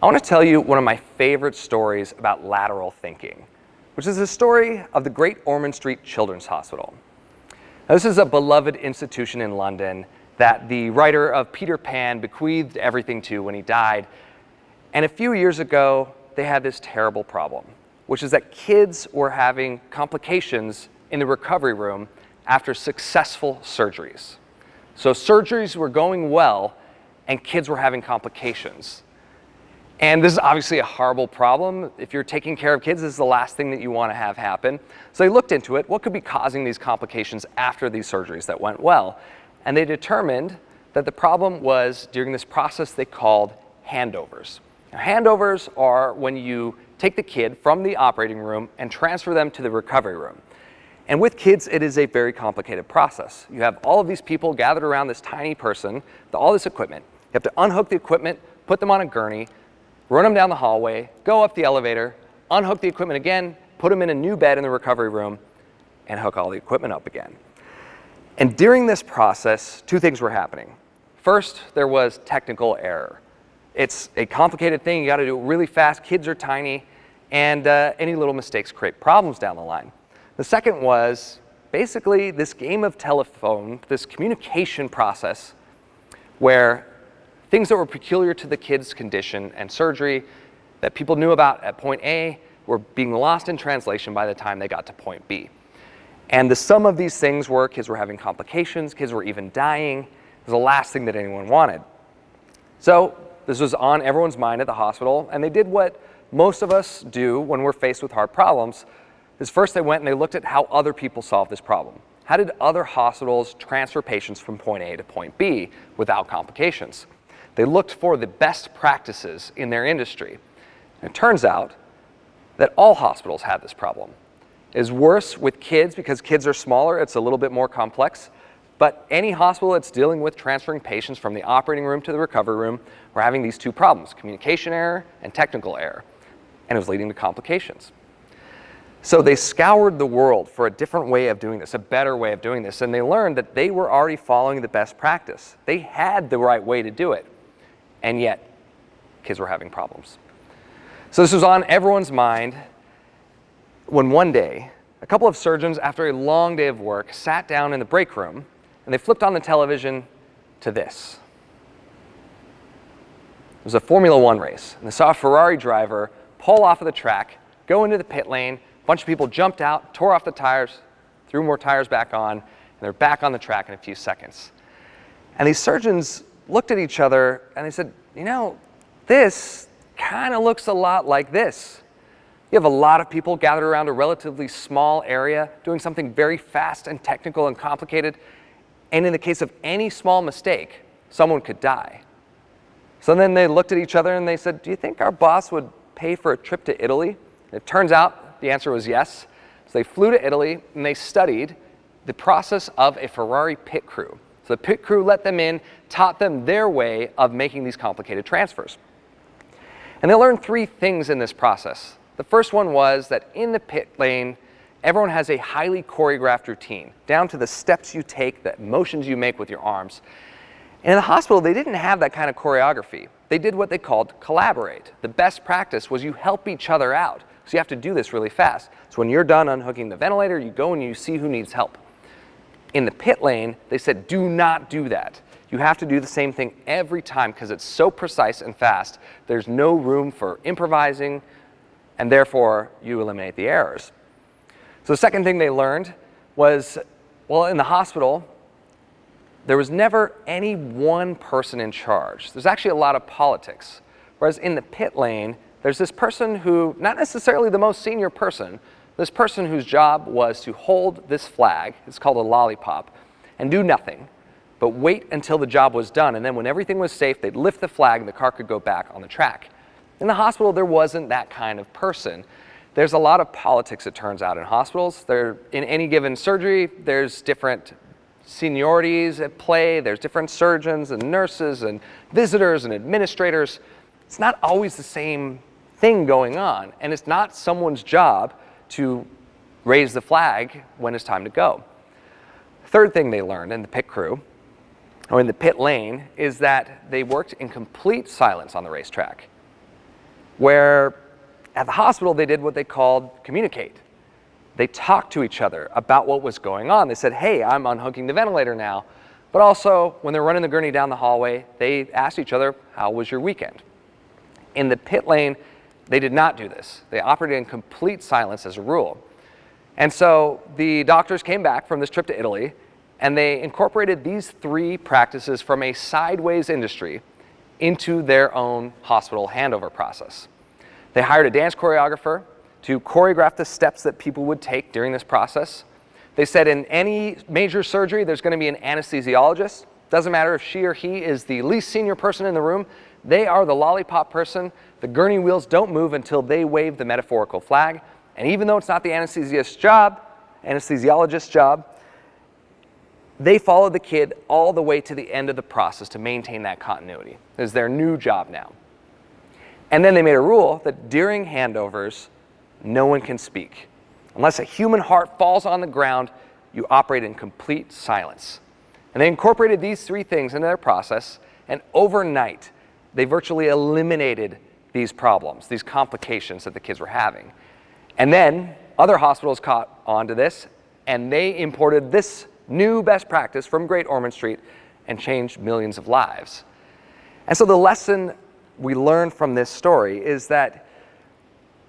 I want to tell you one of my favorite stories about lateral thinking, which is the story of the Great Ormond Street Children's Hospital. Now, this is a beloved institution in London that the writer of Peter Pan bequeathed everything to when he died. And a few years ago, they had this terrible problem, which is that kids were having complications in the recovery room after successful surgeries. So surgeries were going well, and kids were having complications. And this is obviously a horrible problem. If you're taking care of kids, this is the last thing that you want to have happen. So they looked into it. What could be causing these complications after these surgeries that went well? And they determined that the problem was during this process they called handovers. Now, handovers are when you take the kid from the operating room and transfer them to the recovery room. And with kids, it is a very complicated process. You have all of these people gathered around this tiny person with all this equipment. You have to unhook the equipment, put them on a gurney, run them down the hallway, go up the elevator, unhook the equipment again, put them in a new bed in the recovery room, and hook all the equipment up again. And during this process, two things were happening. First, there was technical error. It's a complicated thing. You got to do it really fast. Kids are tiny, and any little mistakes create problems down the line. The second was basically this game of telephone, this communication process where things that were peculiar to the kid's condition and surgery that people knew about at point A were being lost in translation by the time they got to point B. And the sum of these things were kids were having complications, kids were even dying. It was the last thing that anyone wanted. So this was on everyone's mind at the hospital, and they did what most of us do when we're faced with hard problems. Is first they went and they looked at how other people solved this problem. How did other hospitals transfer patients from point A to point B without complications? They looked for the best practices in their industry. And it turns out that all hospitals had this problem. It is worse with kids because kids are smaller, it's a little bit more complex. But any hospital that's dealing with transferring patients from the operating room to the recovery room were having these two problems, communication error and technical error. And it was leading to complications. So they scoured the world for a different way of doing this, a better way of doing this, and they learned that they were already following the best practice. They had the right way to do it, and yet kids were having problems. So this was on everyone's mind when one day, a couple of surgeons, after a long day of work, sat down in the break room, and they flipped on the television to this. It was a Formula One race, and they saw a Ferrari driver pull off of the track, go into the pit lane. A bunch of people jumped out, tore off the tires, threw more tires back on, and they're back on the track in a few seconds. And these surgeons looked at each other and they said, you know, this kind of looks a lot like this. You have a lot of people gathered around a relatively small area doing something very fast and technical and complicated. And in the case of any small mistake, someone could die. So then they looked at each other and they said, do you think our boss would pay for a trip to Italy? And it turns out the answer was yes. So they flew to Italy and they studied the process of a Ferrari pit crew. So the pit crew let them in, taught them their way of making these complicated transfers. And they learned three things in this process. The first one was that in the pit lane, everyone has a highly choreographed routine, down to the steps you take, the motions you make with your arms. And in the hospital, they didn't have that kind of choreography. They did what they called collaborate. The best practice was you help each other out. So you have to do this really fast. So when you're done unhooking the ventilator, you go and you see who needs help. In the pit lane, they said, do not do that. You have to do the same thing every time because it's so precise and fast. There's no room for improvising, and therefore you eliminate the errors. So the second thing they learned was, well, in the hospital, there was never any one person in charge. There's actually a lot of politics. Whereas in the pit lane, there's this person who, not necessarily the most senior person, this person whose job was to hold this flag, it's called a lollipop, and do nothing, but wait until the job was done. And then when everything was safe, they'd lift the flag and the car could go back on the track. In the hospital, there wasn't that kind of person. There's a lot of politics, it turns out, in hospitals. In any given surgery, there's different seniorities at play. There's different surgeons and nurses and visitors and administrators. It's not always the same thing going on, and it's not someone's job to raise the flag when it's time to go. Third thing they learned in the pit crew, or in the pit lane, is that they worked in complete silence on the racetrack. where at the hospital they did what they called communicate. They talked to each other about what was going on. They said, hey, I'm unhooking the ventilator now. But also, when they're running the gurney down the hallway, they asked each other, how was your weekend? In the pit lane, they did not do this. They operated in complete silence as a rule. And so the doctors came back from this trip to Italy, and they incorporated these 3 practices from a sideways industry into their own hospital handover process. They hired a dance choreographer to choreograph the steps that people would take during this process. They said in any major surgery, there's going to be an anesthesiologist. Doesn't matter if she or he is the least senior person in the room, they are the lollipop person. The gurney wheels don't move until they wave the metaphorical flag. And even though it's not the anesthesiologist's job, they follow the kid all the way to the end of the process to maintain that continuity. It's their new job now. And then they made a rule that during handovers, no one can speak. Unless a human heart falls on the ground, you operate in complete silence. And they incorporated these 3 things into their process, and overnight, they virtually eliminated these problems, these complications that the kids were having. And then other hospitals caught on to this, and they imported this new best practice from Great Ormond Street and changed millions of lives. And so the lesson we learned from this story is that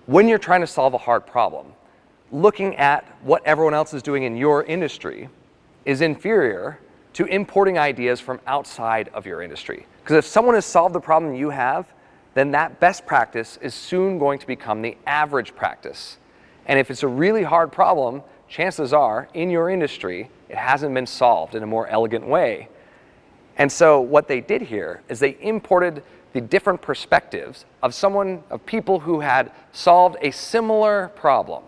when you're trying to solve a hard problem, looking at what everyone else is doing in your industry is inferior to importing ideas from outside of your industry. Because if someone has solved the problem you have, then that best practice is soon going to become the average practice. And if it's a really hard problem, chances are, in your industry, it hasn't been solved in a more elegant way. And so what they did here is they imported the different perspectives of people who had solved a similar problem,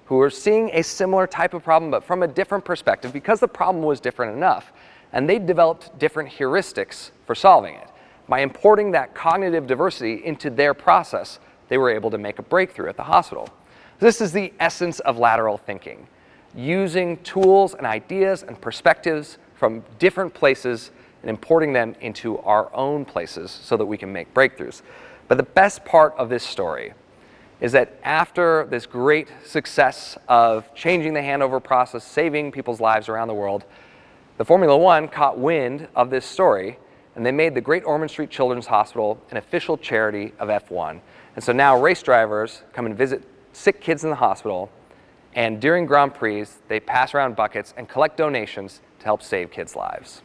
who were seeing a similar type of problem, but from a different perspective because the problem was different enough. And they developed different heuristics for solving it. By importing that cognitive diversity into their process, they were able to make a breakthrough at the hospital. This is the essence of lateral thinking, using tools and ideas and perspectives from different places and importing them into our own places so that we can make breakthroughs. But the best part of this story is that after this great success of changing the handover process, saving people's lives around the world, the Formula One caught wind of this story, and they made the Great Ormond Street Children's Hospital an official charity of F1. And so now race drivers come and visit sick kids in the hospital, and during Grand Prix, they pass around buckets and collect donations to help save kids' lives.